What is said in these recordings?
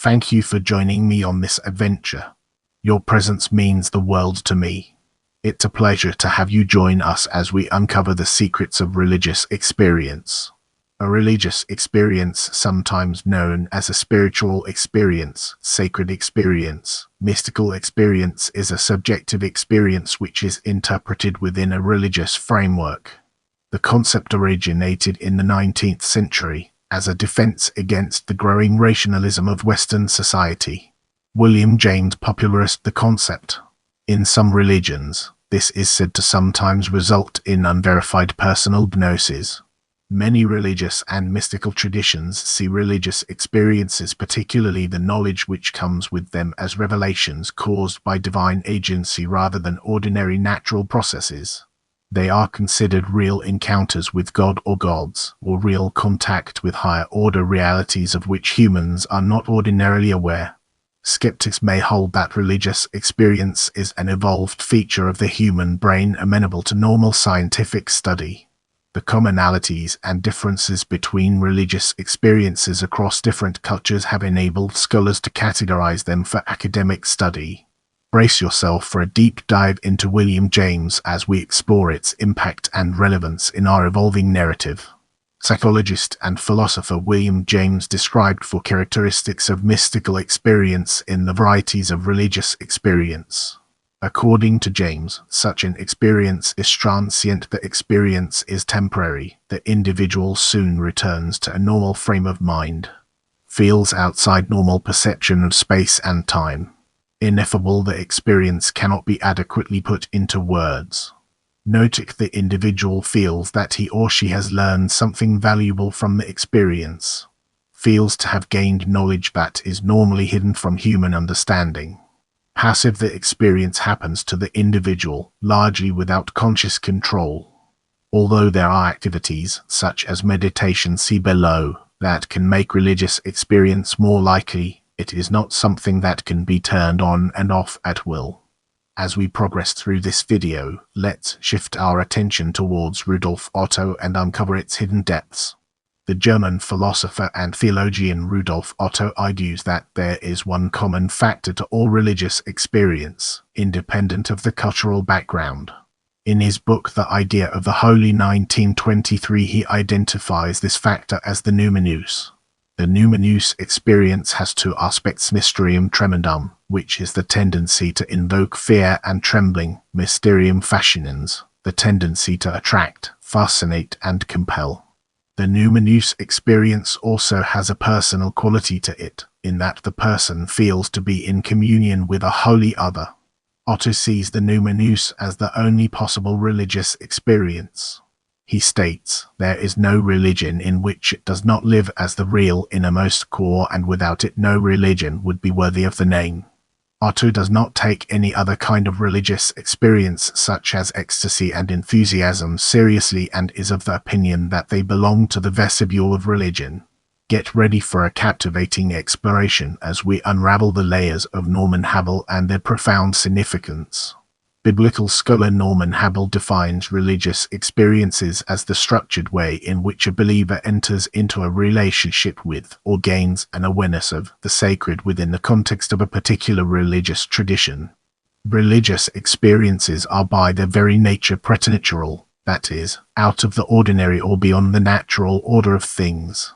Thank you for joining me on this adventure. Your presence means the world to me. It's a pleasure to have you join us as we uncover the secrets of religious experience. A religious experience, sometimes known as a spiritual experience, sacred experience, mystical experience, is a subjective experience which is interpreted within a religious framework. The concept originated in the 19th century as a defense against the growing rationalism of Western society. William James popularized the concept. In some religions, this is said to sometimes result in unverified personal gnosis. Many religious and mystical traditions see religious experiences, particularly the knowledge which comes with them, as revelations caused by divine agency rather than ordinary natural processes. They are considered real encounters with God or gods, or real contact with higher-order realities of which humans are not ordinarily aware. Skeptics may hold that religious experience is an evolved feature of the human brain amenable to normal scientific study. The commonalities and differences between religious experiences across different cultures have enabled scholars to categorize them for academic study. Brace yourself for a deep dive into William James as we explore its impact and relevance in our evolving narrative. Psychologist and philosopher William James described 4 characteristics of mystical experience in the varieties of religious experience. According to James, such an experience is transient, the experience is temporary, the individual soon returns to a normal frame of mind, feels outside normal perception of space and time. Ineffable, the experience cannot be adequately put into words. Gnotic, the individual feels that he or she has learned something valuable from the experience, feels to have gained knowledge that is normally hidden from human understanding. Passive, the experience happens to the individual, largely without conscious control. Although there are activities, such as meditation see below, that can make religious experience more likely, it is not something that can be turned on and off at will. As we progress through this video, let's shift our attention towards Rudolf Otto and uncover its hidden depths. The German philosopher and theologian Rudolf Otto argues that there is one common factor to all religious experience, independent of the cultural background. In his book The Idea of the Holy 1923, he identifies this factor as the numinous. The numinous experience has 2 aspects: mysterium tremendum, which is the tendency to invoke fear and trembling; mysterium fascinans, the tendency to attract, fascinate, and compel. The numinous experience also has a personal quality to it, in that the person feels to be in communion with a holy other. Otto sees the numinous as the only possible religious experience. He states, there is no religion in which it does not live as the real innermost core, and without it no religion would be worthy of the name. Otto does not take any other kind of religious experience, such as ecstasy and enthusiasm, seriously, and is of the opinion that they belong to the vestibule of religion. Get ready for a captivating exploration as we unravel the layers of Norman Habel and their profound significance. Biblical scholar Norman Habel defines religious experiences as the structured way in which a believer enters into a relationship with, or gains an awareness of, the sacred within the context of a particular religious tradition. Religious experiences are by their very nature preternatural, that is, out of the ordinary or beyond the natural order of things.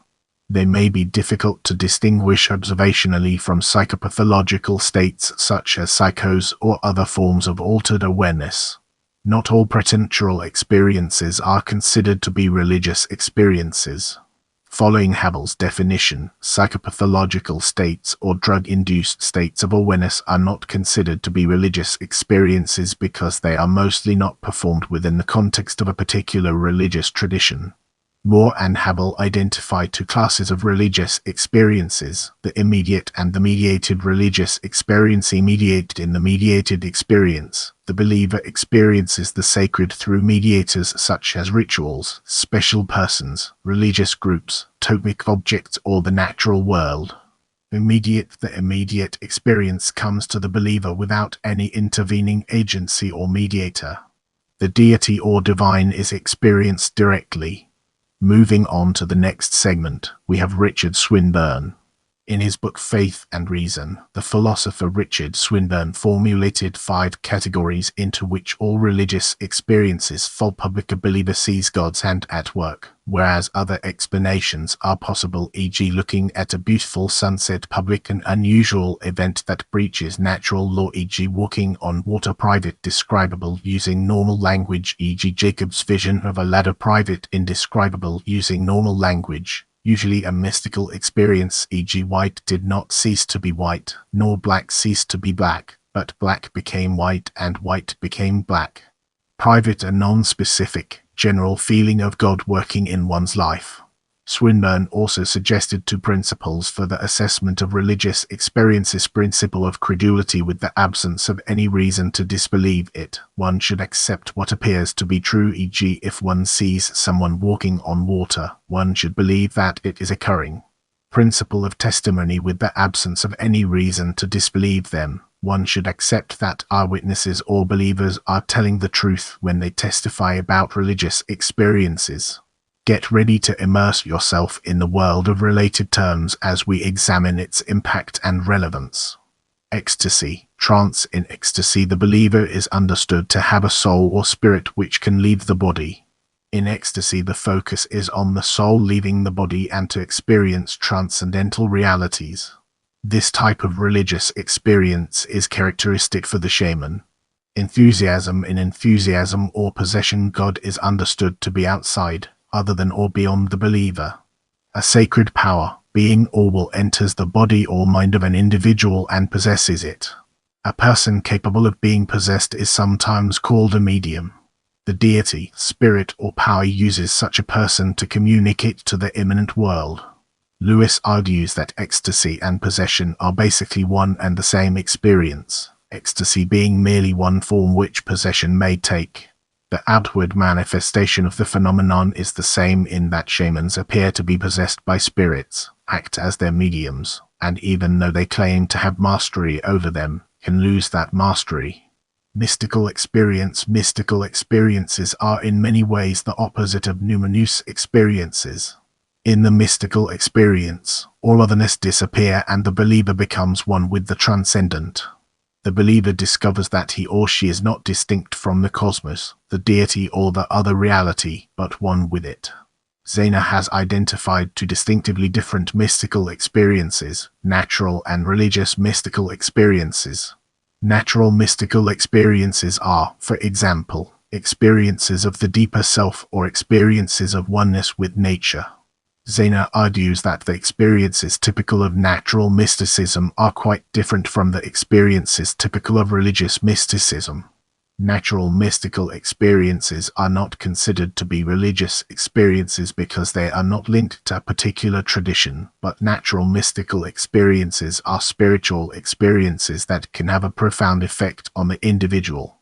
They may be difficult to distinguish observationally from psychopathological states such as psychose or other forms of altered awareness. Not all preternatural experiences are considered to be religious experiences. Following Habel's definition, psychopathological states or drug-induced states of awareness are not considered to be religious experiences because they are mostly not performed within the context of a particular religious tradition. Moore and Habel identify 2 classes of religious experiences: the immediate and the mediated religious experience. Immediate: in the mediated experience, the believer experiences the sacred through mediators such as rituals, special persons, religious groups, totemic objects, or the natural world. Immediate: the immediate experience comes to the believer without any intervening agency or mediator. The deity or divine is experienced directly. Moving on to the next segment, we have Richard Swinburne. In his book Faith and Reason, the philosopher Richard Swinburne formulated 5 categories into which all religious experiences fall. Public: a believer sees God's hand at work, whereas other explanations are possible, e.g. looking at a beautiful sunset. Public: an unusual event that breaches natural law, e.g. walking on water. Private: describable using normal language, e.g. Jacob's vision of a ladder. Private: indescribable using normal language, usually a mystical experience, e.g. white did not cease to be white, nor black cease to be black, but black became white and white became black. Private: a non-specific, general feeling of God working in one's life. Swinburne also suggested 2 principles for the assessment of religious experiences. Principle of credulity: with the absence of any reason to disbelieve it, one should accept what appears to be true, e.g. if one sees someone walking on water, one should believe that it is occurring. Principle of testimony: with the absence of any reason to disbelieve them, one should accept that eyewitnesses or believers are telling the truth when they testify about religious experiences. Get ready to immerse yourself in the world of related terms as we examine its impact and relevance. Ecstasy, trance. In ecstasy, the believer is understood to have a soul or spirit which can leave the body. In ecstasy, the focus is on the soul leaving the body and to experience transcendental realities. This type of religious experience is characteristic for the shaman. Enthusiasm. In enthusiasm or possession, God is understood to be outside, other than or beyond the believer. A sacred power, being or will, enters the body or mind of an individual and possesses it. A person capable of being possessed is sometimes called a medium. The deity, spirit, or power uses such a person to communicate to the immanent world. Lewis argues that ecstasy and possession are basically one and the same experience, ecstasy being merely one form which possession may take. The outward manifestation of the phenomenon is the same in that shamans appear to be possessed by spirits, act as their mediums, and even though they claim to have mastery over them, can lose that mastery. Mystical experience. Mystical experiences are in many ways the opposite of numinous experiences. In the mystical experience, all otherness disappears and the believer becomes one with the transcendent. The believer discovers that he or she is not distinct from the cosmos, the deity or the other reality, but one with it. Zena has identified 2 distinctively different mystical experiences: natural and religious mystical experiences. Natural mystical experiences are, for example, experiences of the deeper self or experiences of oneness with nature. Zena argues that the experiences typical of natural mysticism are quite different from the experiences typical of religious mysticism. Natural mystical experiences are not considered to be religious experiences because they are not linked to a particular tradition, but natural mystical experiences are spiritual experiences that can have a profound effect on the individual.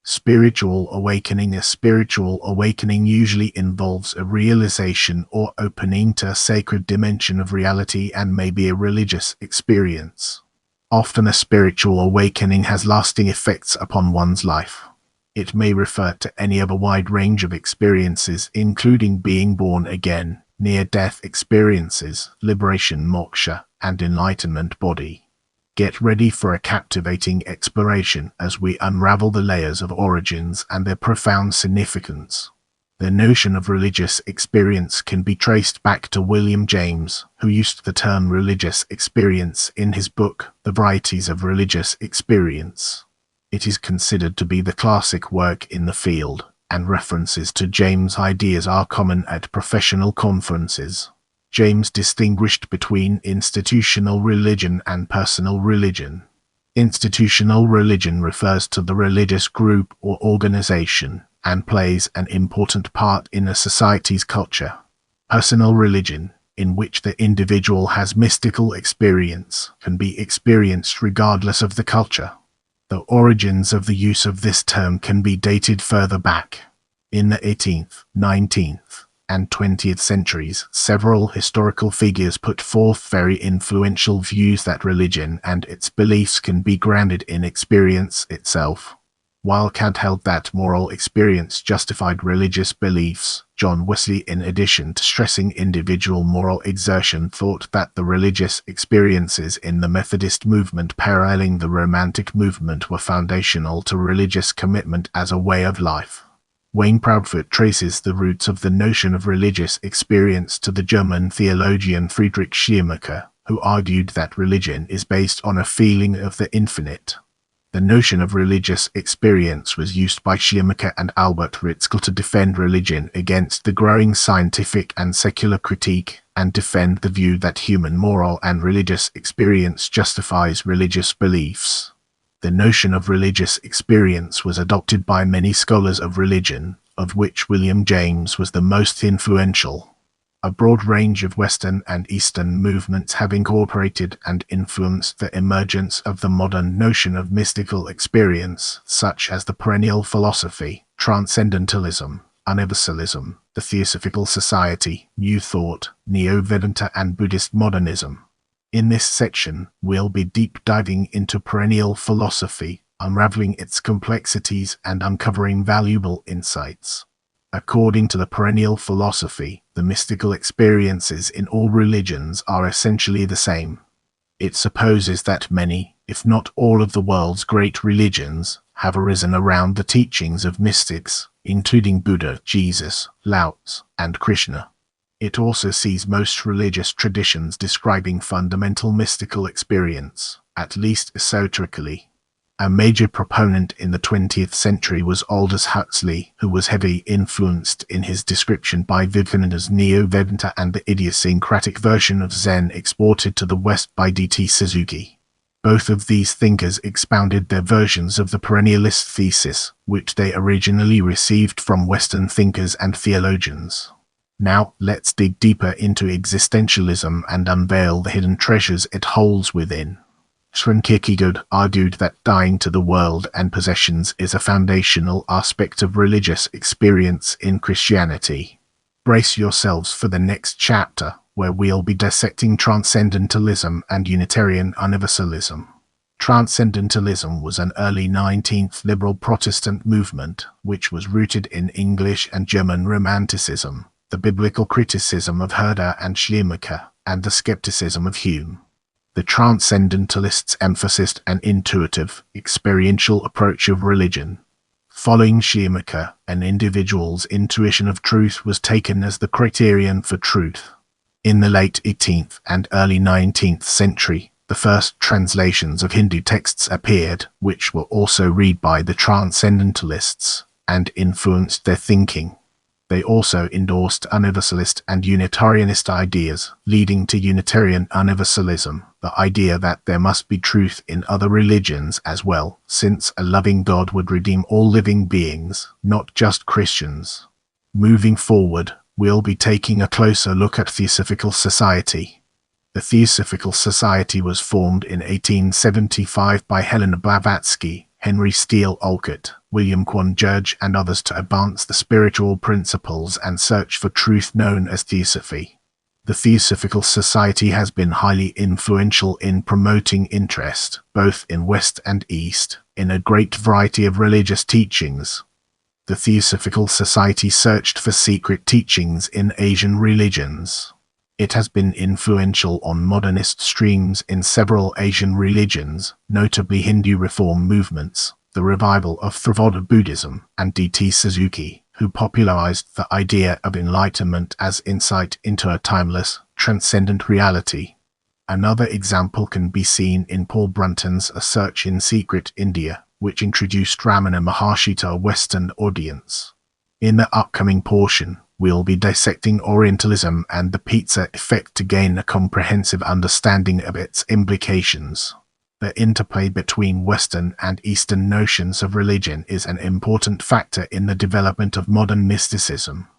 Spiritual awakening. A spiritual awakening usually involves a realization or opening to a sacred dimension of reality and may be a religious experience. Often a spiritual awakening has lasting effects upon one's life. It may refer to any of a wide range of experiences, including being born again, near-death experiences, liberation, moksha, and enlightenment body. Get ready for a captivating exploration as we unravel the layers of origins and their profound significance. The notion of religious experience can be traced back to William James, who used the term religious experience in his book, The Varieties of Religious Experience. It is considered to be the classic work in the field, and references to James' ideas are common at professional conferences. James distinguished between institutional religion and personal religion. Institutional religion refers to the religious group or organization, and plays an important part in a society's culture. Personal religion, in which the individual has mystical experience, can be experienced regardless of the culture. The origins of the use of this term can be dated further back. In the 18th, 19th, and 20th centuries, several historical figures put forth very influential views that religion and its beliefs can be grounded in experience itself. While Kant held that moral experience justified religious beliefs, John Wesley, in addition to stressing individual moral exertion, thought that the religious experiences in the Methodist movement paralleling the Romantic movement were foundational to religious commitment as a way of life. Wayne Proudfoot traces the roots of the notion of religious experience to the German theologian Friedrich Schleiermacher, who argued that religion is based on a feeling of the infinite. The notion of religious experience was used by Schleiermacher and Albert Ritschl to defend religion against the growing scientific and secular critique, and defend the view that human moral and religious experience justifies religious beliefs. The notion of religious experience was adopted by many scholars of religion, of which William James was the most influential. A broad range of Western and Eastern movements have incorporated and influenced the emergence of the modern notion of mystical experience, such as the perennial philosophy, transcendentalism, universalism, the Theosophical Society, New Thought, Neo-Vedanta, and Buddhist modernism. In this section, we'll be deep diving into perennial philosophy, unraveling its complexities and uncovering valuable insights. According to the perennial philosophy, the mystical experiences in all religions are essentially the same. It supposes that many, if not all, of the world's great religions have arisen around the teachings of mystics, including Buddha, Jesus, Lao Tzu, and Krishna. It also sees most religious traditions describing fundamental mystical experience, at least esoterically. A major proponent in the 20th century was Aldous Huxley, who was heavily influenced in his description by Vivekananda's Neo-Vedanta and the idiosyncratic version of Zen exported to the West by D.T. Suzuki. Both of these thinkers expounded their versions of the perennialist thesis, which they originally received from Western thinkers and theologians. Now, let's dig deeper into existentialism and unveil the hidden treasures it holds within. Søren Kierkegaard argued that dying to the world and possessions is a foundational aspect of religious experience in Christianity. Brace yourselves for the next chapter, where we'll be dissecting transcendentalism and Unitarian universalism. Transcendentalism was an early 19th liberal Protestant movement, which was rooted in English and German Romanticism, the biblical criticism of Herder and Schleiermacher, and the skepticism of Hume. The Transcendentalists emphasized an intuitive, experiential approach of religion. Following Schleiermacher, an individual's intuition of truth was taken as the criterion for truth. In the late 18th and early 19th century, the first translations of Hindu texts appeared, which were also read by the Transcendentalists, and influenced their thinking. They also endorsed universalist and Unitarianist ideas, leading to Unitarian universalism, the idea that there must be truth in other religions as well, since a loving God would redeem all living beings, not just Christians. Moving forward, we'll be taking a closer look at Theosophical Society. The Theosophical Society was formed in 1875 by Helena Blavatsky, Henry Steele Olcott, William Quan Judge, and others to advance the spiritual principles and search for truth known as Theosophy. The Theosophical Society has been highly influential in promoting interest, both in West and East, in a great variety of religious teachings. The Theosophical Society searched for secret teachings in Asian religions. It has been influential on modernist streams in several Asian religions, notably Hindu reform movements, the revival of Theravada Buddhism, and D.T. Suzuki, who popularized the idea of enlightenment as insight into a timeless, transcendent reality. Another example can be seen in Paul Brunton's A Search in Secret India, which introduced Ramana Maharshi to a Western audience. In the upcoming portion, we'll be dissecting Orientalism and the pizza effect to gain a comprehensive understanding of its implications. The interplay between Western and Eastern notions of religion is an important factor in the development of modern mysticism.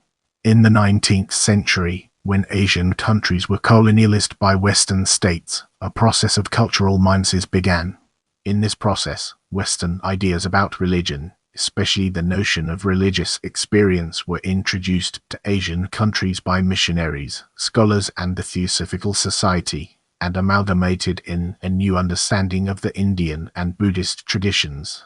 In the 19th century, when Asian countries were colonialized by Western states, a process of cultural mimesis began. In this process, Western ideas about religion, especially the notion of religious experience, were introduced to Asian countries by missionaries, scholars, and the Theosophical Society, and amalgamated in a new understanding of the Indian and Buddhist traditions.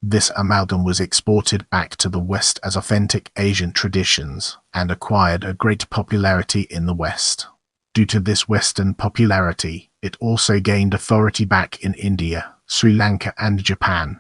This amalgam was exported back to the West as authentic Asian traditions and acquired a great popularity in the West. Due to this Western popularity, it also gained authority back in India, Sri Lanka and Japan.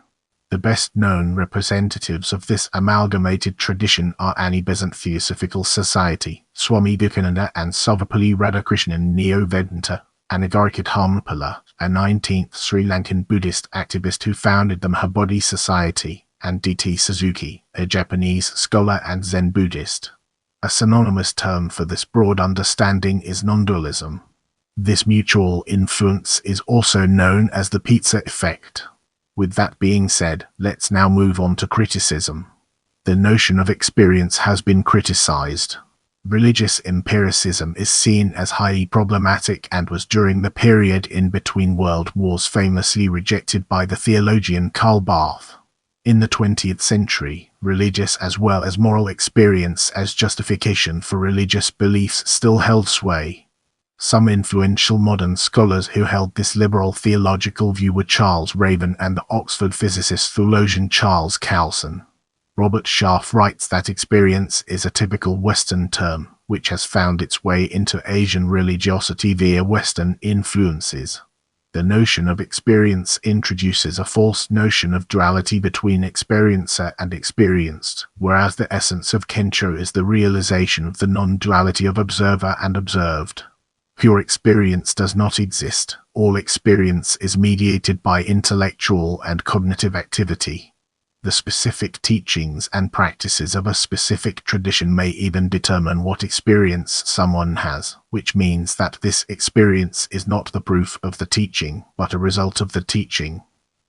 The best-known representatives of this amalgamated tradition are Annie Besant Theosophical Society, Swami Vivekananda and Sarvepalli Radhakrishnan Neo-Vedanta, Anagarikadharmapala, a 19th Sri Lankan Buddhist activist who founded the Mahabodhi Society, and D.T. Suzuki, a Japanese scholar and Zen Buddhist. A synonymous term for this broad understanding is non-dualism. This mutual influence is also known as the pizza effect. With that being said, let's now move on to criticism. The notion of experience has been criticized. Religious empiricism is seen as highly problematic and was during the period in between world wars famously rejected by the theologian Karl Barth. In the 20th century, religious as well as moral experience as justification for religious beliefs still held sway. Some influential modern scholars who held this liberal theological view were Charles Raven and the Oxford physicist-theologian Charles Coulson. Robert Scharf writes that experience is a typical Western term, which has found its way into Asian religiosity via Western influences. The notion of experience introduces a false notion of duality between experiencer and experienced, whereas the essence of Kensho is the realization of the non-duality of observer and observed. Pure experience does not exist. All experience is mediated by intellectual and cognitive activity. The specific teachings and practices of a specific tradition may even determine what experience someone has, which means that this experience is not the proof of the teaching, but a result of the teaching.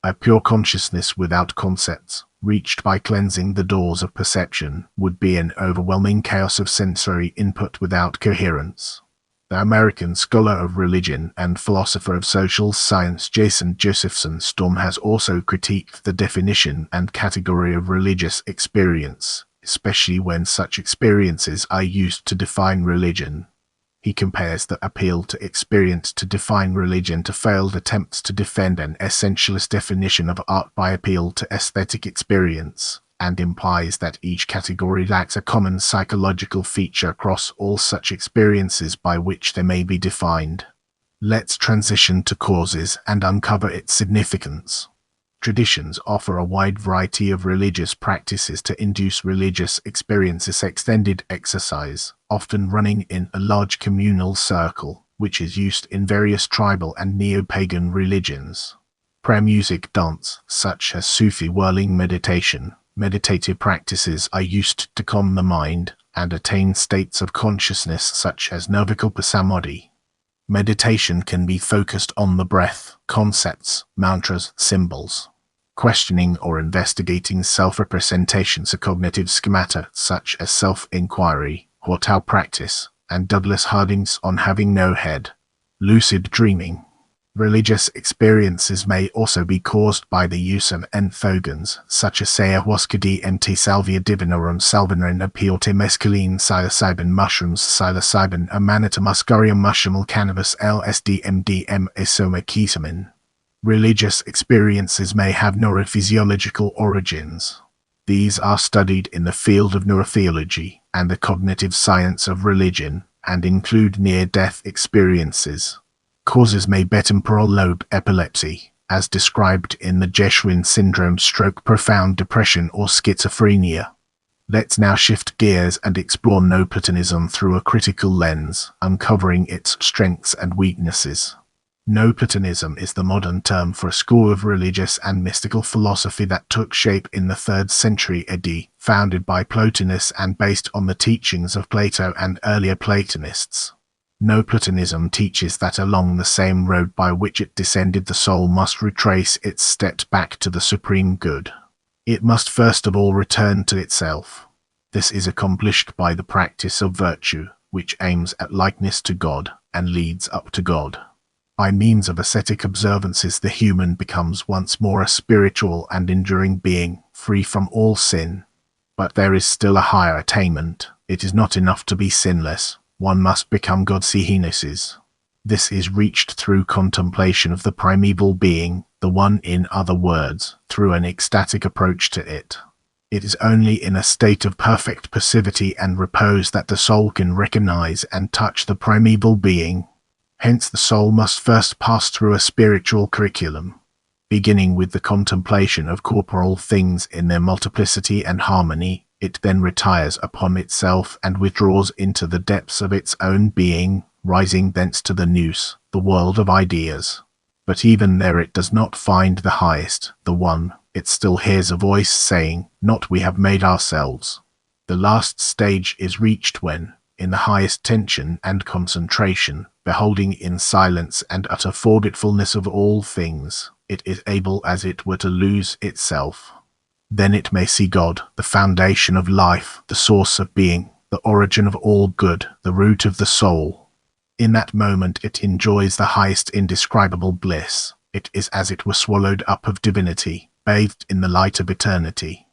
A pure consciousness without concepts, reached by cleansing the doors of perception, would be an overwhelming chaos of sensory input without coherence. The American scholar of religion and philosopher of social science Jason Josephson Storm has also critiqued the definition and category of religious experience, especially when such experiences are used to define religion. He compares the appeal to experience to define religion to failed attempts to defend an essentialist definition of art by appeal to aesthetic experience, and implies that each category lacks a common psychological feature across all such experiences by which they may be defined. Let's transition to causes and uncover its significance. Traditions offer a wide variety of religious practices to induce religious experiences. Extended exercise, often running in a large communal circle, which is used in various tribal and neo-pagan religions. Prayer, music, dance, such as Sufi whirling meditation. Meditative practices are used to calm the mind and attain states of consciousness such as nirvikalpa samadhi. Meditation can be focused on the breath, concepts, mantras, symbols. Questioning or investigating self-representations are cognitive schemata such as self-inquiry, Hortao practice, and Douglas Harding's On Having No Head. Lucid dreaming. Religious experiences may also be caused by the use of entheogens, such as ayahuasca, DMT, salvia divinorum, salvinorin, peyote, mescaline, psilocybin mushrooms, psilocybin, amanita muscaria, mushroom, cannabis, LSD, MDMA, ketamine. Religious experiences may have neurophysiological origins. These are studied in the field of neurotheology and the cognitive science of religion, and include near-death experiences. Causes may be temporal lobe epilepsy, as described in the Geschwin syndrome, stroke, profound depression, or schizophrenia. Let's now shift gears and explore Neoplatonism through a critical lens, uncovering its strengths and weaknesses. Neoplatonism is the modern term for a school of religious and mystical philosophy that took shape in the 3rd century AD, founded by Plotinus and based on the teachings of Plato and earlier Platonists. Neoplatonism teaches that along the same road by which it descended, the soul must retrace its steps back to the supreme good. It must first of all return to itself. This is accomplished by the practice of virtue, which aims at likeness to God and leads up to God. By means of ascetic observances, the human becomes once more a spiritual and enduring being, free from all sin. But there is still a higher attainment. It is not enough to be sinless. One must become God. See Gnosis. This is reached through contemplation of the primeval being, the one, in other words, through an ecstatic approach to it. It is only in a state of perfect passivity and repose that the soul can recognize and touch the primeval being. Hence the soul must first pass through a spiritual curriculum, beginning with the contemplation of corporal things in their multiplicity and harmony. It then retires upon itself and withdraws into the depths of its own being, rising thence to the nous, the world of ideas. But even there it does not find the highest, the one. It still hears a voice saying, "Not we have made ourselves." The last stage is reached when, in the highest tension and concentration, beholding in silence and utter forgetfulness of all things, it is able as it were to lose itself. Then it may see God, the foundation of life, the source of being, the origin of all good, the root of the soul. In that moment it enjoys the highest indescribable bliss. It is as it were swallowed up of divinity, bathed in the light of eternity.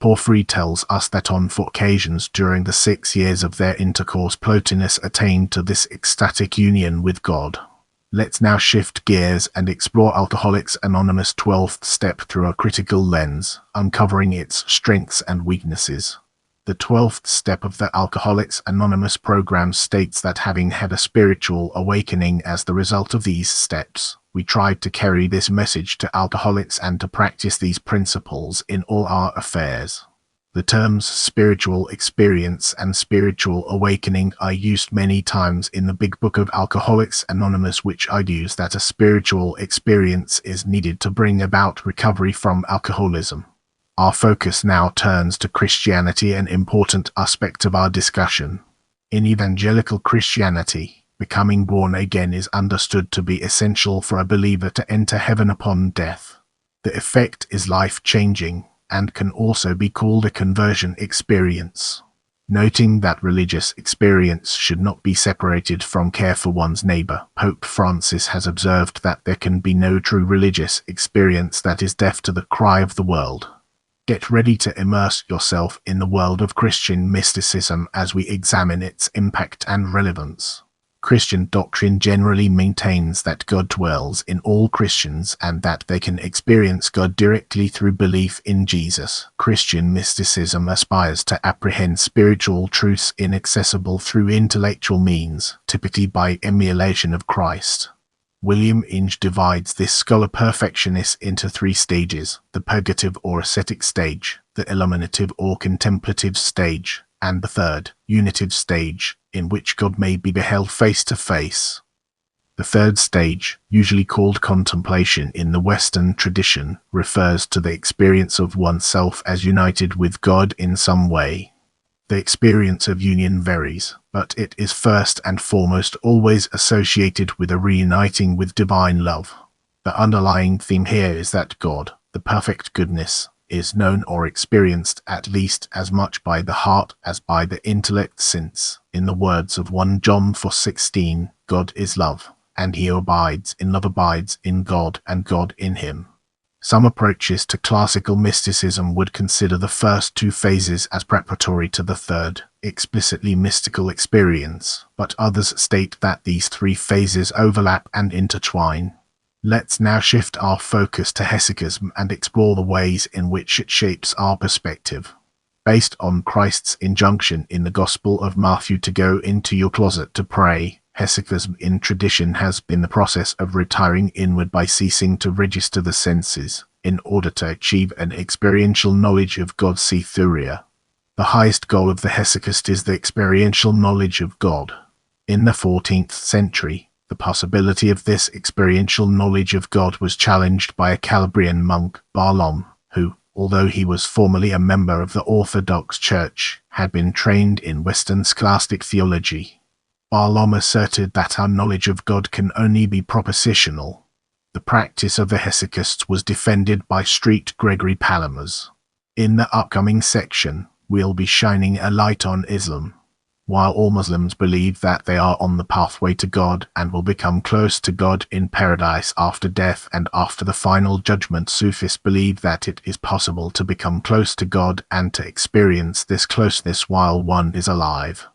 Porphyry tells us that on 4 occasions during the 6 years of their intercourse Plotinus attained to this ecstatic union with God. Let's now shift gears and explore Alcoholics Anonymous' 12th step through a critical lens, uncovering its strengths and weaknesses. The 12th step of the Alcoholics Anonymous program states that having had a spiritual awakening as the result of these steps, we tried to carry this message to alcoholics and to practice these principles in all our affairs. The terms spiritual experience and spiritual awakening are used many times in the Big Book of Alcoholics Anonymous, which argues that a spiritual experience is needed to bring about recovery from alcoholism. Our focus now turns to Christianity, an important aspect of our discussion. In evangelical Christianity, becoming born again is understood to be essential for a believer to enter heaven upon death. The effect is life-changing and can also be called a conversion experience. Noting that religious experience should not be separated from care for one's neighbor, Pope Francis has observed that there can be no true religious experience that is deaf to the cry of the world. Get ready to immerse yourself in the world of Christian mysticism as we examine its impact and relevance. Christian doctrine generally maintains that God dwells in all Christians and that they can experience God directly through belief in Jesus. Christian mysticism aspires to apprehend spiritual truths inaccessible through intellectual means, typically by emulation of Christ. William Inge divides this scholar perfectionist into 3 stages: the purgative or ascetic stage, the illuminative or contemplative stage, and the third, unitive stage, in which God may be beheld face to face. The third stage, usually called contemplation in the Western tradition, refers to the experience of oneself as united with God in some way. The experience of union varies, but it is first and foremost always associated with a reuniting with divine love. The underlying theme here is that God, the perfect goodness, is known or experienced at least as much by the heart as by the intellect, since, in the words of 1 John 4:16, God is love, and he who abides in love abides in God and God in him. Some approaches to classical mysticism would consider the first 2 phases as preparatory to the third, explicitly mystical experience, but others state that these 3 phases overlap and intertwine. Let's now shift our focus to hesychasm and explore the ways in which it shapes our perspective. Based on Christ's injunction in the Gospel of Matthew to go into your closet to pray, hesychasm in tradition has been the process of retiring inward by ceasing to register the senses, in order to achieve an experiential knowledge of God's Cytheria. The highest goal of the hesychast is the experiential knowledge of God. In the 14th century, the possibility of this experiential knowledge of God was challenged by a Calabrian monk, Barlaam, who, although he was formerly a member of the Orthodox Church, had been trained in Western scholastic theology. Barlaam asserted that our knowledge of God can only be propositional. The practice of the hesychasts was defended by St. Gregory Palamas. In the upcoming section, we'll be shining a light on Islam. While all Muslims believe that they are on the pathway to God and will become close to God in paradise after death and after the final judgment, Sufis believe that it is possible to become close to God and to experience this closeness while one is alive.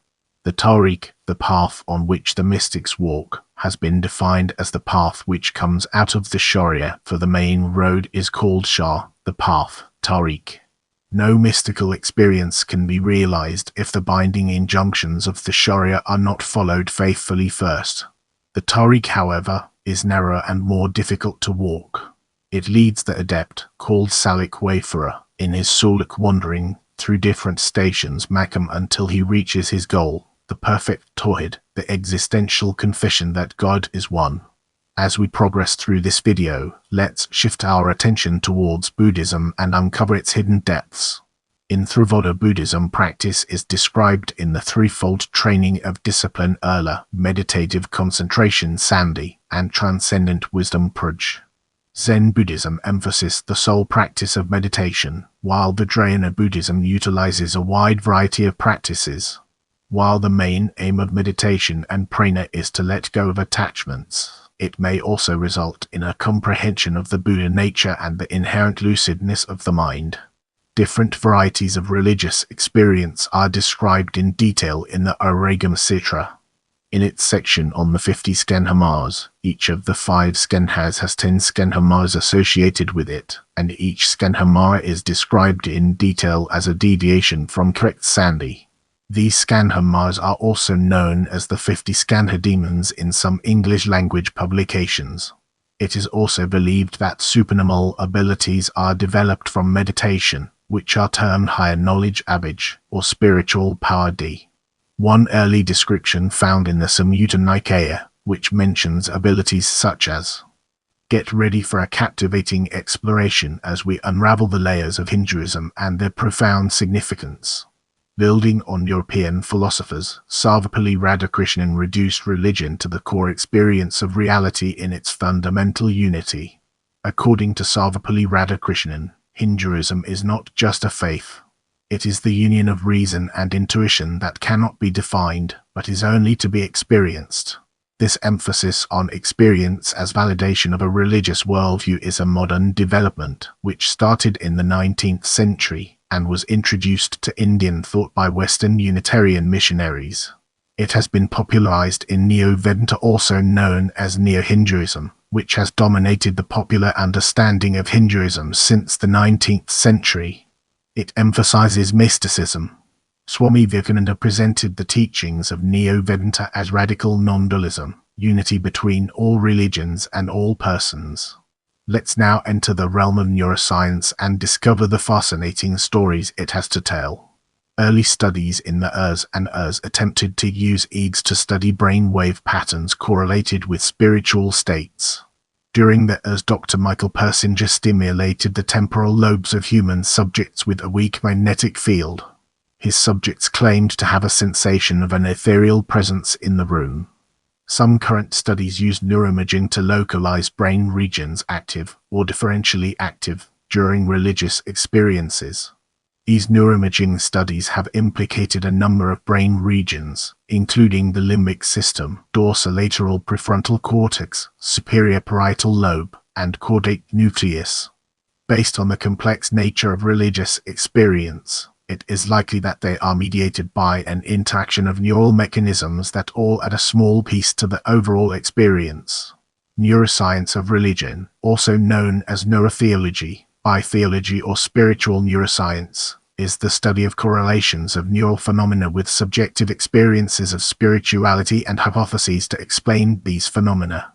The tariq, the path on which the mystics walk, has been defined as the path which comes out of the Sharia, for the main road is called Shah, the path, Tariq. No mystical experience can be realized if the binding injunctions of the Sharia are not followed faithfully first. The Tariq, however, is narrower and more difficult to walk. It leads the adept, called Salik Wayfarer, in his suluk wandering through different stations Makam until he reaches his goal, the perfect Tawhid, the existential confession that God is one. As we progress through this video, let's shift our attention towards Buddhism and uncover its hidden depths. In Theravada Buddhism, practice is described in the threefold training of discipline Urla, meditative concentration Sandhi, and transcendent wisdom Prajna. Zen Buddhism emphasizes the sole practice of meditation, while Vajrayana Buddhism utilizes a wide variety of practices. While the main aim of meditation and prana is to let go of attachments, it may also result in a comprehension of the Buddha nature and the inherent lucidness of the mind. Different varieties of religious experience are described in detail in the Origam Sutra. In its section on the 50 skandhamas, each of the 5 skandhas has 10 skandhamas associated with it, and each skandhama is described in detail as a deviation from correct Sandhi. These skandhamas are also known as the 50 skandha demons in some English language publications. It is also believed that supernormal abilities are developed from meditation, which are termed higher knowledge abhij, or spiritual power D. One early description found in the Samyutta Nikaya, which mentions abilities such as: get ready for a captivating exploration as we unravel the layers of Hinduism and their profound significance. Building on European philosophers, Sarvepalli Radhakrishnan reduced religion to the core experience of reality in its fundamental unity. According to Sarvepalli Radhakrishnan, Hinduism is not just a faith. It is the union of reason and intuition that cannot be defined, but is only to be experienced. This emphasis on experience as validation of a religious worldview is a modern development, which started in the 19th century and was introduced to Indian thought by Western Unitarian missionaries. It has been popularized in Neo-Vedanta, also known as Neo-Hinduism, which has dominated the popular understanding of Hinduism since the 19th century. It emphasizes mysticism. Swami Vivekananda presented the teachings of Neo-Vedanta as radical non-dualism, unity between all religions and all persons. Let's now enter the realm of neuroscience and discover the fascinating stories it has to tell. Early studies in the Urs and Urs attempted to use EEGs to study brainwave patterns correlated with spiritual states. During the Urs, Dr. Michael Persinger stimulated the temporal lobes of human subjects with a weak magnetic field. His subjects claimed to have a sensation of an ethereal presence in the room. Some current studies use neuroimaging to localize brain regions active or differentially active during religious experiences. These neuroimaging studies have implicated a number of brain regions, including the limbic system, dorsolateral prefrontal cortex, superior parietal lobe, and caudate nucleus. Based on the complex nature of religious experience, it is likely that they are mediated by an interaction of neural mechanisms that all add a small piece to the overall experience. Neuroscience of religion, also known as neurotheology, bitheology, or spiritual neuroscience, is the study of correlations of neural phenomena with subjective experiences of spirituality and hypotheses to explain these phenomena.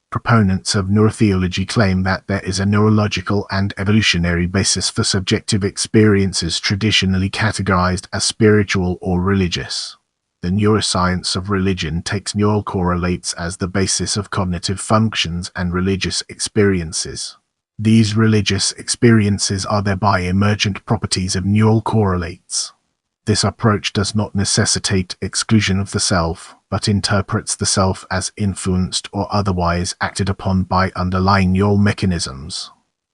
Proponents of neurotheology claim that there is a neurological and evolutionary basis for subjective experiences traditionally categorized as spiritual or religious. The neuroscience of religion takes neural correlates as the basis of cognitive functions and religious experiences. These religious experiences are thereby emergent properties of neural correlates. This approach does not necessitate exclusion of the self, but interprets the self as influenced or otherwise acted upon by underlying neural mechanisms.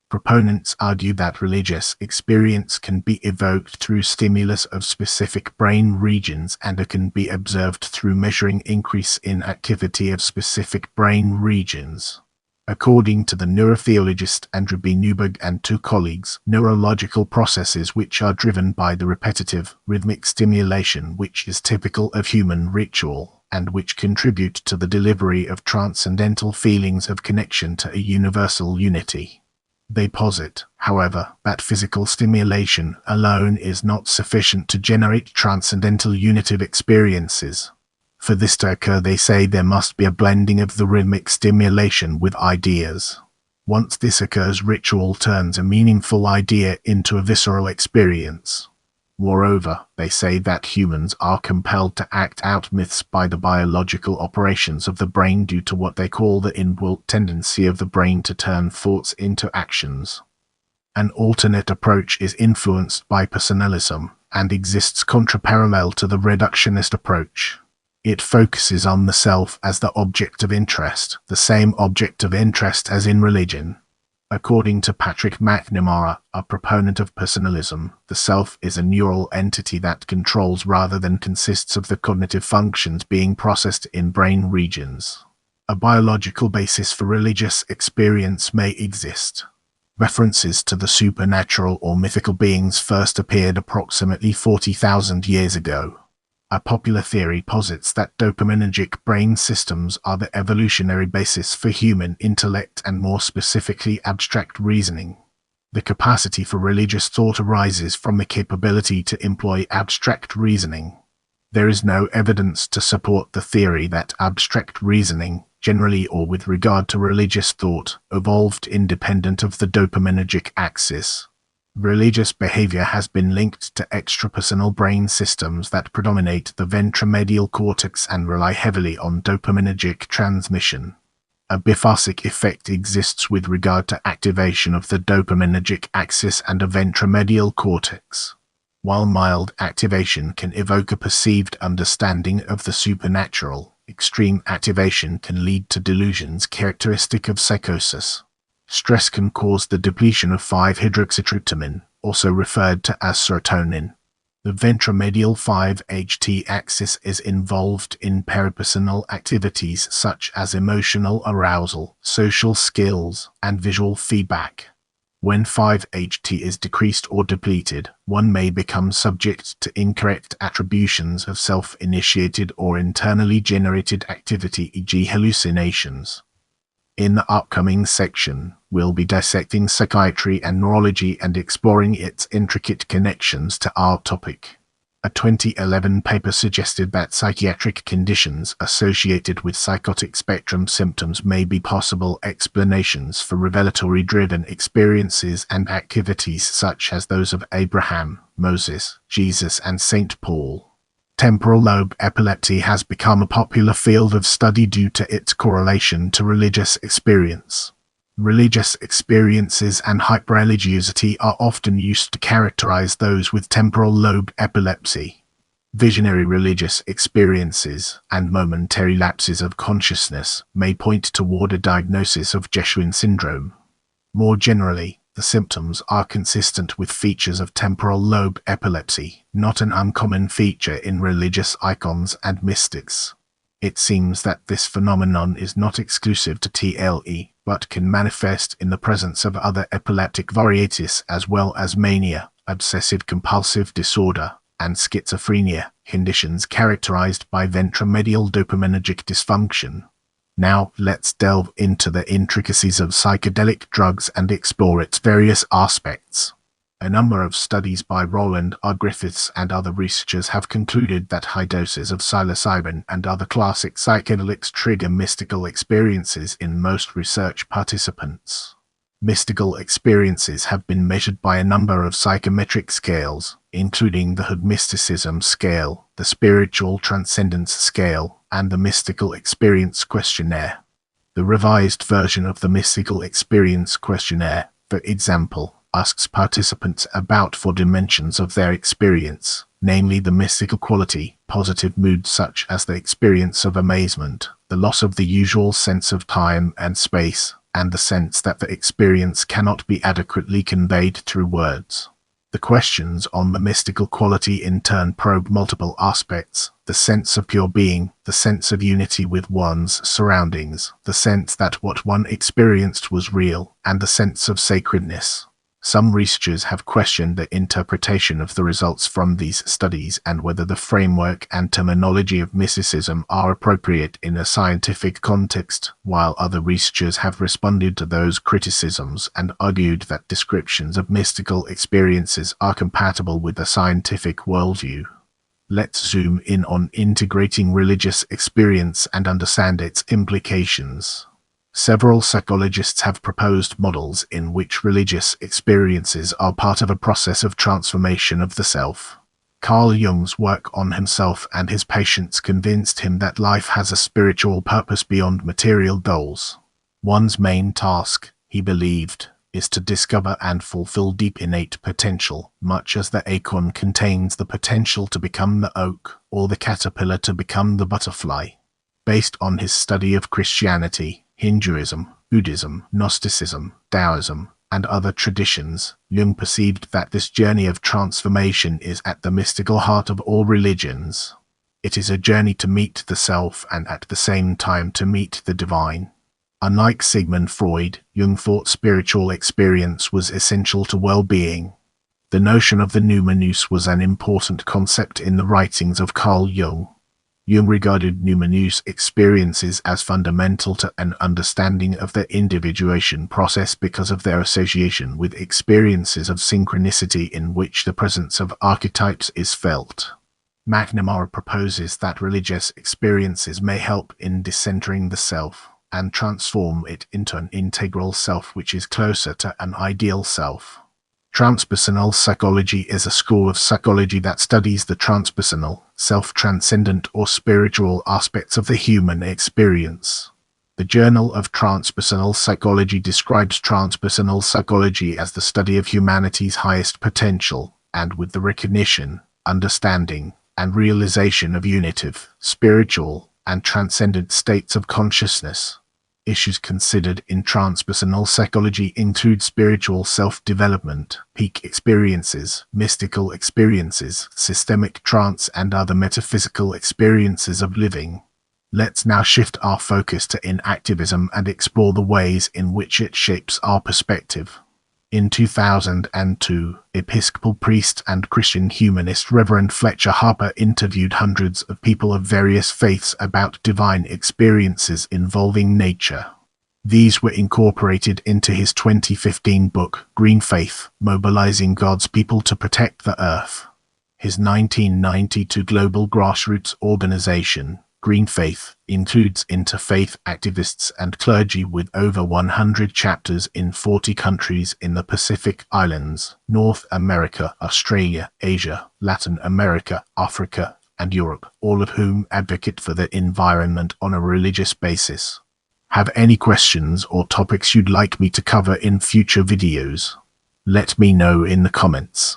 Proponents argue that religious experience can be evoked through stimulus of specific brain regions and it can be observed through measuring increase in activity of specific brain regions. According to the neurotheologist Andrew B. Newberg and 2 colleagues, neurological processes which are driven by the repetitive, rhythmic stimulation which is typical of human ritual. and which contribute to the delivery of transcendental feelings of connection to a universal unity. They posit, however, that physical stimulation alone is not sufficient to generate transcendental unitive experiences. For this to occur, they say there must be a blending of the rhythmic stimulation with ideas. Once this occurs, ritual turns a meaningful idea into a visceral experience. Moreover, they say that humans are compelled to act out myths by the biological operations of the brain due to what they call the inbuilt tendency of the brain to turn thoughts into actions. An alternate approach is influenced by personalism and exists contraparallel to the reductionist approach. It focuses on the self as the object of interest, the same object of interest as in religion. According to Patrick McNamara, a proponent of personalism, the self is a neural entity that controls rather than consists of the cognitive functions being processed in brain regions. A biological basis for religious experience may exist. References to the supernatural or mythical beings first appeared approximately 40,000 years ago. A popular theory posits that dopaminergic brain systems are the evolutionary basis for human intellect and more specifically abstract reasoning. The capacity for religious thought arises from the capability to employ abstract reasoning. There is no evidence to support the theory that abstract reasoning, generally or with regard to religious thought, evolved independent of the dopaminergic axis. Religious behavior has been linked to extrapersonal brain systems that predominate the ventromedial cortex and rely heavily on dopaminergic transmission. A biphasic effect exists with regard to activation of the dopaminergic axis and a ventromedial cortex. While mild activation can evoke a perceived understanding of the supernatural, extreme activation can lead to delusions characteristic of psychosis. Stress can cause the depletion of 5-hydroxytryptamine, also referred to as serotonin. The ventromedial 5-HT axis is involved in peripersonal activities such as emotional arousal, social skills, and visual feedback. When 5-HT is decreased or depleted, one may become subject to incorrect attributions of self-initiated or internally generated activity, e.g. hallucinations. In the upcoming section, we'll be dissecting psychiatry and neurology and exploring its intricate connections to our topic. A 2011 paper suggested that psychiatric conditions associated with psychotic spectrum symptoms may be possible explanations for revelatory-driven experiences and activities such as those of Abraham, Moses, Jesus, and St. Paul. Temporal lobe epilepsy has become a popular field of study due to its correlation to religious experience. Religious experiences and hyperreligiosity are often used to characterize those with temporal lobe epilepsy. Visionary religious experiences and momentary lapses of consciousness may point toward a diagnosis of Jesuin syndrome. More generally, the symptoms are consistent with features of temporal lobe epilepsy, not an uncommon feature in religious icons and mystics. It seems that this phenomenon is not exclusive to TLE, but can manifest in the presence of other epileptic varieties as well as mania, obsessive-compulsive disorder, and schizophrenia, conditions characterized by ventromedial dopaminergic dysfunction. Now, let's delve into the intricacies of psychedelic drugs and explore its various aspects. A number of studies by Roland R. Griffiths and other researchers have concluded that high doses of psilocybin and other classic psychedelics trigger mystical experiences in most research participants. Mystical experiences have been measured by a number of psychometric scales, including the Hood Mysticism Scale, the Spiritual Transcendence Scale, and the Mystical Experience Questionnaire. The revised version of the Mystical Experience Questionnaire, for example, asks participants about 4 dimensions of their experience, namely the mystical quality, positive moods such as the experience of amazement, the loss of the usual sense of time and space, and the sense that the experience cannot be adequately conveyed through words. The questions on the mystical quality in turn probe multiple aspects: the sense of pure being, the sense of unity with one's surroundings, the sense that what one experienced was real, and the sense of sacredness. Some researchers have questioned the interpretation of the results from these studies and whether the framework and terminology of mysticism are appropriate in a scientific context, while other researchers have responded to those criticisms and argued that descriptions of mystical experiences are compatible with the scientific worldview. Let's zoom in on integrating religious experience and understand its implications. Several psychologists have proposed models in which religious experiences are part of a process of transformation of the self. Carl Jung's work on himself and his patients convinced him that life has a spiritual purpose beyond material goals. One's main task, he believed, is to discover and fulfill deep innate potential, much as the acorn contains the potential to become the oak, or the caterpillar to become the butterfly. Based on his study of Christianity, Hinduism, Buddhism, Gnosticism, Taoism, and other traditions, Jung perceived that this journey of transformation is at the mystical heart of all religions. It is a journey to meet the self and at the same time to meet the divine. Unlike Sigmund Freud, Jung thought spiritual experience was essential to well-being. The notion of the numinous was an important concept in the writings of Carl Jung. Jung regarded numinous experiences as fundamental to an understanding of the individuation process because of their association with experiences of synchronicity in which the presence of archetypes is felt. McNamara proposes that religious experiences may help in decentering the self and transform it into an integral self which is closer to an ideal self. Transpersonal psychology is a school of psychology that studies the transpersonal, self-transcendent or spiritual aspects of the human experience. The Journal of Transpersonal Psychology describes transpersonal psychology as the study of humanity's highest potential, and with the recognition, understanding, and realization of unitive, spiritual, and transcendent states of consciousness. Issues considered in transpersonal psychology include spiritual self-development, peak experiences, mystical experiences, systemic trance, and other metaphysical experiences of living. Let's now shift our focus to inactivism and explore the ways in which it shapes our perspective. In 2002, Episcopal priest and Christian humanist Reverend Fletcher Harper interviewed hundreds of people of various faiths about divine experiences involving nature. These were incorporated into his 2015 book, Green Faith: Mobilizing God's People to Protect the Earth. His 1992 global grassroots organization, Green Faith, includes interfaith activists and clergy with over 100 chapters in 40 countries in the Pacific Islands, North America, Australia, Asia, Latin America, Africa, and Europe, all of whom advocate for the environment on a religious basis. Have any questions or topics you'd like me to cover in future videos? Let me know in the comments.